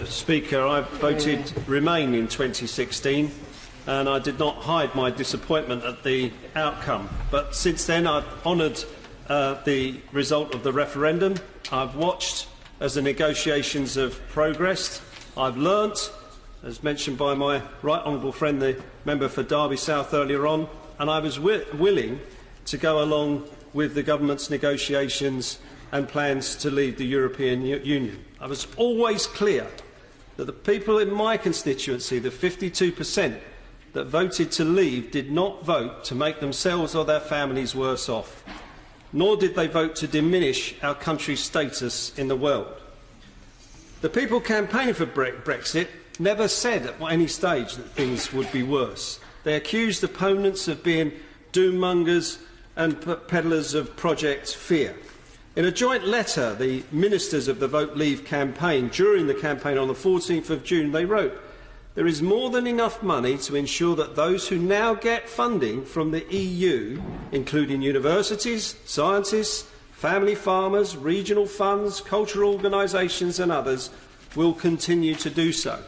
Speaker, I voted Remain in 2016 and I did not hide my disappointment at the outcome. But since then I've honoured the result of the referendum. I've watched as the negotiations have progressed. I've learnt, as mentioned by my right honourable friend, the member for Derby South earlier on, and I was willing to go along with the government's negotiations and plans to leave the European Union. I was always clear that the people in my constituency, the 52% that voted to leave, did not vote to make themselves or their families worse off, nor did they vote to diminish our country's status in the world. The people campaigning for Brexit never said at any stage that things would be worse. They accused opponents of being doommongers and peddlers of Project Fear. In a joint letter, the ministers of the Vote Leave campaign, during the campaign on the 14th of June, they wrote, "There is more than enough money to ensure that those who now get funding from the EU, including universities, scientists, family farmers, regional funds, cultural organisations and others, will continue to do so."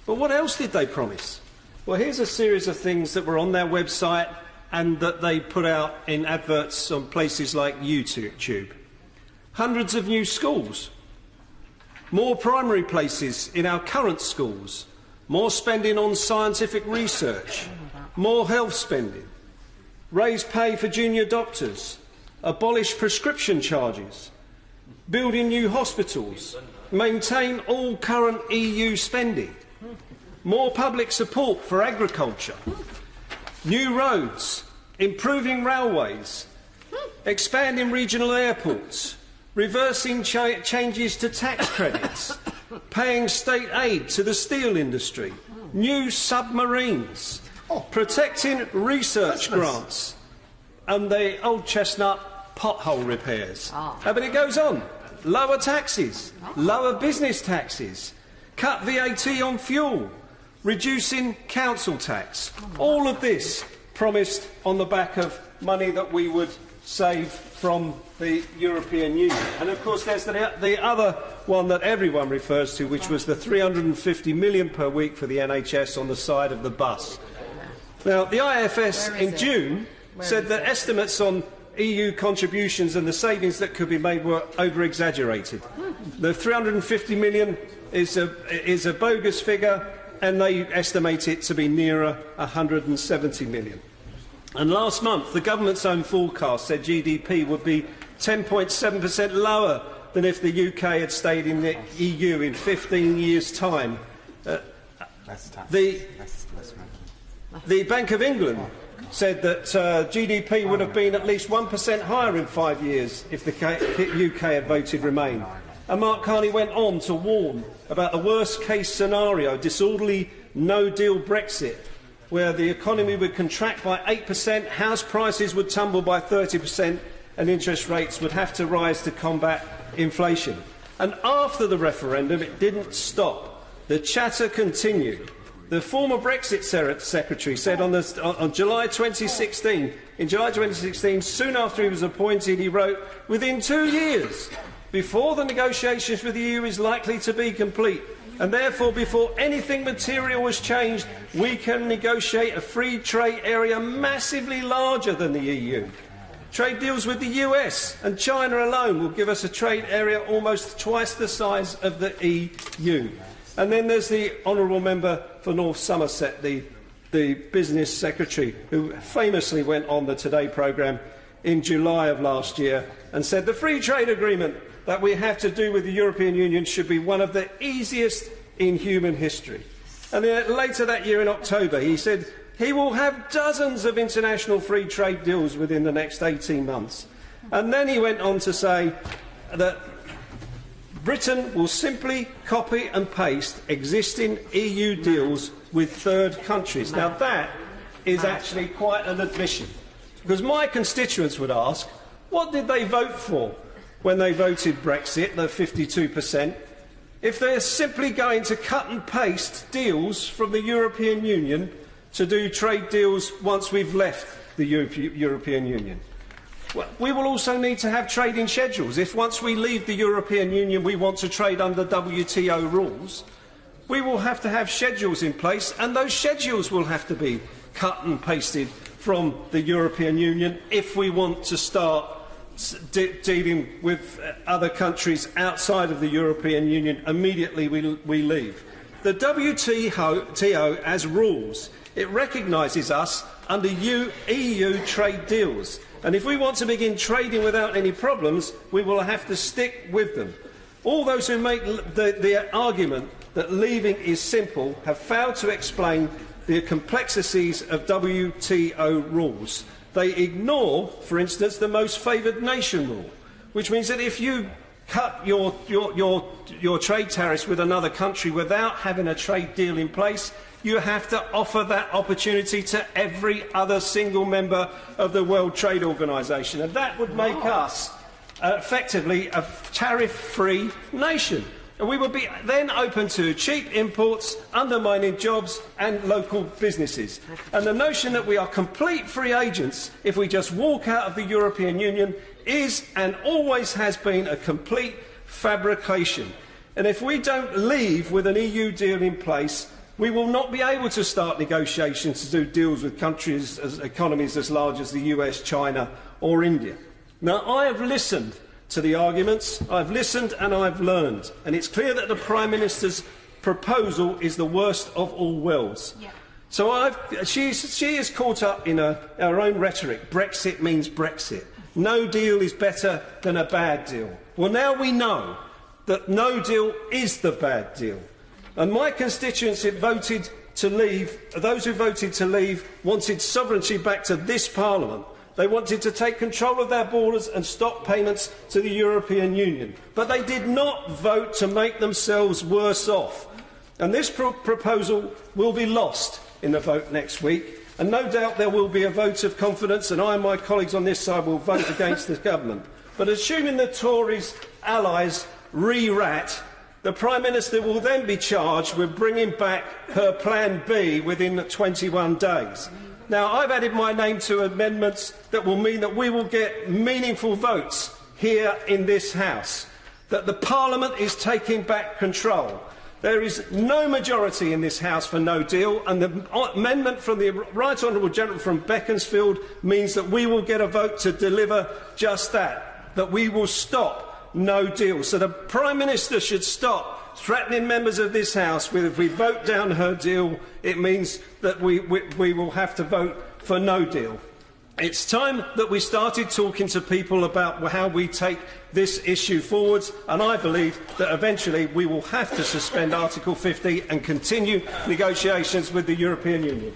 But what else did they promise? Well, here's a series of things that were on their website and that they put out in adverts on places like YouTube. Hundreds of new schools, more primary places in our current schools, more spending on scientific research, more health spending, raise pay for junior doctors, abolish prescription charges, building new hospitals, maintain all current EU spending, more public support for agriculture, new roads, improving railways, expanding regional airports, reversing changes to tax credits, paying state aid to the steel industry, new submarines, protecting research grants, and the old chestnut pothole repairs. But it goes on. Lower taxes, lower business taxes, cut VAT on fuel, reducing council tax. All of this promised on the back of money that we would save from the European Union. And of course there's the other one that everyone refers to, which was the £350 million per week for the NHS on the side of the bus. Now, the IFS in June said that estimates on EU contributions and the savings that could be made were over-exaggerated. The £350 million is a bogus figure, and they estimate it to be nearer £170 million. And last month, the government's own forecast said GDP would be 10.7% lower than if the UK had stayed in the EU in 15 years' time. The Bank of England said that GDP would have been at least 1% higher in 5 years if the UK had voted Remain. And Mark Carney went on to warn about the worst-case scenario, disorderly no-deal Brexit, where the economy would contract by 8%, house prices would tumble by 30%, and interest rates would have to rise to combat inflation. And after the referendum, it didn't stop. The chatter continued. The former Brexit secretary said on July 2016, in July 2016, soon after he was appointed, he wrote, "Within 2 years, before the negotiations with the EU is likely to be complete, and therefore before anything material has changed, we can negotiate a free trade area massively larger than the EU. Trade deals with the US and China alone will give us a trade area almost twice the size of the EU." And then there's the honourable member for North Somerset, the business secretary, who famously went on the Today programme in July of last year and said the free trade agreement that we have to do with the European Union should be one of the easiest in human history. And then later that year in October, he said he will have dozens of international free trade deals within the next 18 months. And then he went on to say that Britain will simply copy and paste existing EU deals with third countries. Now that is actually quite an admission, because my constituents would ask, what did they vote for when they voted Brexit, the 52%, if they're simply going to cut and paste deals from the European Union to do trade deals once we've left the European Union? We will also need to have trading schedules. If once we leave the European Union we want to trade under WTO rules, we will have to have schedules in place, and those schedules will have to be cut and pasted from the European Union if we want to start dealing with other countries outside of the European Union immediately we leave. The WTO has rules. It recognises us under EU trade deals. And if we want to begin trading without any problems, we will have to stick with them. All those who make the argument that leaving is simple have failed to explain the complexities of WTO rules. They ignore, for instance, the most favoured nation rule, which means that if you cut your trade tariffs with another country without having a trade deal in place, you have to offer that opportunity to every other single member of the World Trade Organization. And that would make us effectively a tariff-free nation. And we would be then open to cheap imports, undermining jobs and local businesses. And the notion that we are complete free agents if we just walk out of the European Union is and always has been a complete fabrication. And if we don't leave with an EU deal in place, we will not be able to start negotiations to do deals with countries, economies as large as the US, China or India. Now, I have listened to the arguments, I've listened and I've learned, and it's clear that the Prime Minister's proposal is the worst of all worlds. Yeah. So she is caught up in her own rhetoric. Brexit means Brexit. No deal is better than a bad deal. Well, now we know that no deal is the bad deal. And my constituents who voted to leave, those who voted to leave, wanted sovereignty back to this Parliament. They wanted to take control of their borders and stop payments to the European Union. But they did not vote to make themselves worse off. And this proposal will be lost in the vote next week. And no doubt there will be a vote of confidence, and I and my colleagues on this side will vote against this government. But assuming the Tories' allies re-rat, the Prime Minister will then be charged with bringing back her Plan B within 21 days. Now, I've added my name to amendments that will mean that we will get meaningful votes here in this House, that the Parliament is taking back control. There is no majority in this House for no deal, and the amendment from the Right Honourable Gentleman from Beaconsfield means that we will get a vote to deliver just that we will stop no deal. So the Prime Minister should stop threatening members of this House with, if we vote down her deal, it means that we will have to vote for no deal. It's time that we started talking to people about how we take this issue forwards, and I believe that eventually we will have to suspend Article 50 and continue negotiations with the European Union.